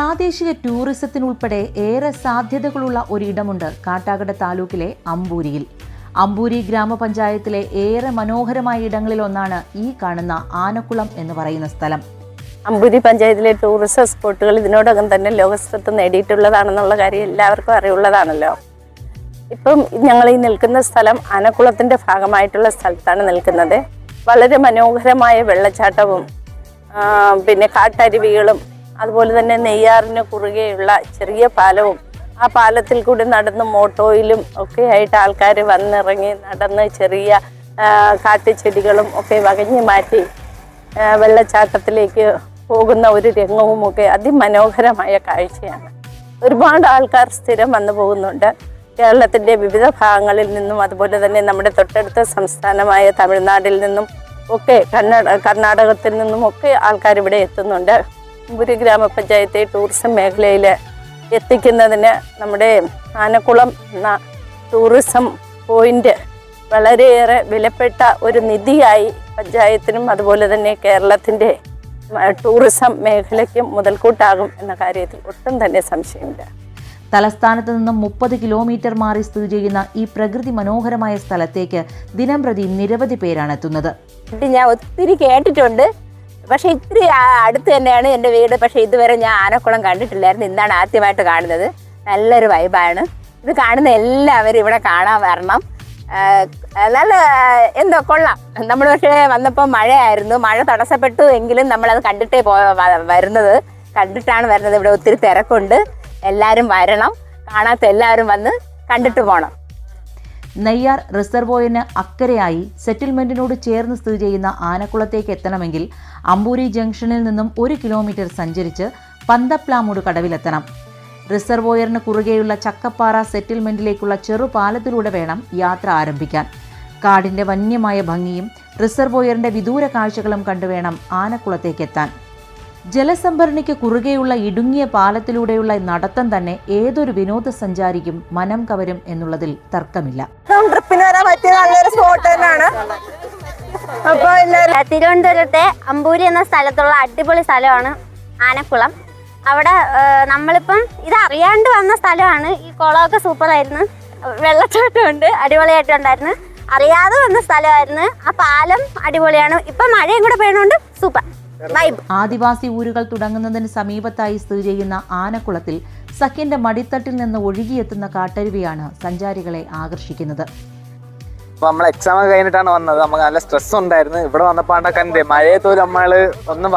പ്രാദേശിക ടൂറിസത്തിനുൾപ്പെടെ ഏറെ സാധ്യതകളുള്ള ഒരിടമുണ്ട് കാട്ടാക്കട താലൂക്കിലെ അമ്പൂരിയിൽ. അമ്പൂരി ഗ്രാമപഞ്ചായത്തിലെ ഏറെ മനോഹരമായ ഇടങ്ങളിലൊന്നാണ് ഈ കാണുന്ന ആനക്കുളം എന്ന് പറയുന്ന സ്ഥലം. അമ്പൂരി പഞ്ചായത്തിലെ ടൂറിസം സ്പോട്ടുകൾ ഇതിനോടകം തന്നെ ലോകശ്രദ്ധ നേടിയിട്ടുള്ളതാണെന്നുള്ള കാര്യം എല്ലാവർക്കും അറിയുള്ളതാണല്ലോ. ഇപ്പം ഞങ്ങൾ ഈ നിൽക്കുന്ന സ്ഥലം ആനക്കുളത്തിൻ്റെ ഭാഗമായിട്ടുള്ള സ്ഥലത്താണ് നിൽക്കുന്നത്. വളരെ മനോഹരമായ വെള്ളച്ചാട്ടവും പിന്നെ കാട്ടരുവികളും അതുപോലെ തന്നെ നെയ്യാറിന് കുറുകെയുള്ള ചെറിയ പാലവും ആ പാലത്തിൽ കൂടി നടന്ന് മോട്ടോയിലും ഒക്കെ ആയിട്ട് ആൾക്കാർ വന്നിറങ്ങി നടന്ന് ചെറിയ കാട്ടുചെടികളും ഒക്കെ വകഞ്ഞു മാറ്റി വെള്ളച്ചാട്ടത്തിലേക്ക് പോകുന്ന ഒരു രംഗവും ഒക്കെ അതിമനോഹരമായ കാഴ്ചയാണ്. ഒരുപാട് ആൾക്കാർ സ്ഥിരം വന്നു പോകുന്നുണ്ട്. കേരളത്തിൻ്റെ വിവിധ ഭാഗങ്ങളിൽ നിന്നും അതുപോലെ തന്നെ നമ്മുടെ തൊട്ടടുത്ത സംസ്ഥാനമായ തമിഴ്നാട്ടിൽ നിന്നും ഒക്കെ കർണാടകത്തിൽ നിന്നും ഒക്കെ ആൾക്കാർ ഇവിടെ എത്തുന്നുണ്ട്. അമ്പൂരി ഗ്രാമപഞ്ചായത്തെ ടൂറിസം മേഖലയിൽ എത്തിക്കുന്നതിന് നമ്മുടെ ആനക്കുളം എന്ന ടൂറിസം പോയിന്റ് വളരെയേറെ വിലപ്പെട്ട ഒരു നിധിയായി പഞ്ചായത്തിനും അതുപോലെ തന്നെ കേരളത്തിൻ്റെ ടൂറിസം മേഖലയ്ക്കും മുതൽക്കൂട്ടാകും എന്ന കാര്യത്തിൽ ഒട്ടും തന്നെ സംശയമില്ല. തലസ്ഥാനത്ത് നിന്നും 30 കിലോമീറ്റർ മാറി സ്ഥിതി ചെയ്യുന്ന ഈ പ്രകൃതി മനോഹരമായ സ്ഥലത്തേക്ക് ദിനംപ്രതി നിരവധി പേരാണ് എത്തുന്നത്. ഞാൻ ഒത്തിരി കേട്ടിട്ടുണ്ട്, പക്ഷേ ഇത്തിരി അടുത്ത് തന്നെയാണ് എൻ്റെ വീട്. പക്ഷേ ഇതുവരെ ഞാൻ ആനക്കുളം കണ്ടിട്ടില്ലായിരുന്നു. ഇന്നാണ് ആദ്യമായിട്ട് കാണുന്നത്. നല്ലൊരു വൈബാണ്. ഇത് കാണുന്ന എല്ലാവരും ഇവിടെ കാണാൻ വരണം. നല്ല എന്തോ കൊള്ളാം. നമ്മൾ പക്ഷേ വന്നപ്പോൾ മഴയായിരുന്നു. മഴ തടസ്സപ്പെട്ടു എങ്കിലും നമ്മളത് കണ്ടിട്ടേ കണ്ടിട്ടാണ് വരുന്നത്. ഇവിടെ ഒത്തിരി തിരക്കുണ്ട്. എല്ലാവരും വരണം. കാണാത്ത എല്ലാവരും വന്ന് കണ്ടിട്ട് പോകണം. നെയ്യാർ റിസർവോയറിന് അക്കരെയായി സെറ്റിൽമെന്റിനോട് ചേർന്ന് സ്ഥിതി ചെയ്യുന്ന ആനക്കുളത്തേക്ക് എത്തണമെങ്കിൽ അമ്പൂരി ജംഗ്ഷനിൽ നിന്നും 1 കിലോമീറ്റർ സഞ്ചരിച്ച് പന്തപ്ലാമൂട് കടവിലെത്തണം. റിസർവോയറിന് കുറുകെയുള്ള ചക്കപ്പാറ സെറ്റിൽമെന്റിലേക്കുള്ള ചെറുപാലത്തിലൂടെ വേണം യാത്ര ആരംഭിക്കാൻ. കാടിന്റെ വന്യമായ ഭംഗിയും റിസർവോയറിന്റെ വിദൂര കാഴ്ചകളും കണ്ടുവേണം ആനക്കുളത്തേക്ക് എത്താൻ. ജലസംഭരണിക്ക് കുറുകെയുള്ള ഇടുങ്ങിയ പാലത്തിലൂടെയുള്ള നടത്തം തന്നെ ഏതൊരു വിനോദസഞ്ചാരിക്കും മനം കവരും എന്നുള്ളതിൽ തർക്കമില്ല. ട്രിപ്പിന് വരാൻ പറ്റിയ നല്ലൊരു സ്പോട്ട് തന്നെയാണ്. തിരുവനന്തപുരത്തെ അമ്പൂരി എന്ന സ്ഥലത്തുള്ള അടിപൊളി സ്ഥലമാണ് ആനക്കുളം. അവിടെ നമ്മളിപ്പം ഇത് അറിയാണ്ട് വന്ന സ്ഥലമാണ്. ഈ കുളമൊക്കെ സൂപ്പറായിരുന്നു. വെള്ളച്ചാട്ടമുണ്ട്, അടിപൊളിയായിട്ടുണ്ടായിരുന്നു. അറിയാതെ വന്ന സ്ഥലമായിരുന്നു. ആ പാലം അടിപൊളിയാണ്. ഇപ്പം മഴയും കൂടെ പെയ്യണോണ്ട് സൂപ്പർ. ആദിവാസി ഊരുകൾ തുടങ്ങുന്നതിന് സമീപത്തായി സ്ഥിതി ചെയ്യുന്ന ആനക്കുളത്തിൽ സഖ്യന്റെ മടിത്തട്ടിൽ നിന്ന് ഒഴുകിയെത്തുന്ന കാട്ടരുവിയാണ് സഞ്ചാരികളെ ആകർഷിക്കുന്നത്. നമ്മൾ എക്സാം കഴിഞ്ഞിട്ടാണ് വന്നത്. നമുക്ക് നല്ല സ്ട്രെസ് ഉണ്ടായിരുന്നു. ഇവിടെ വന്നപ്പോൾ കണ്ടേ മഴയത്തോലും നമ്മള് ഒന്നും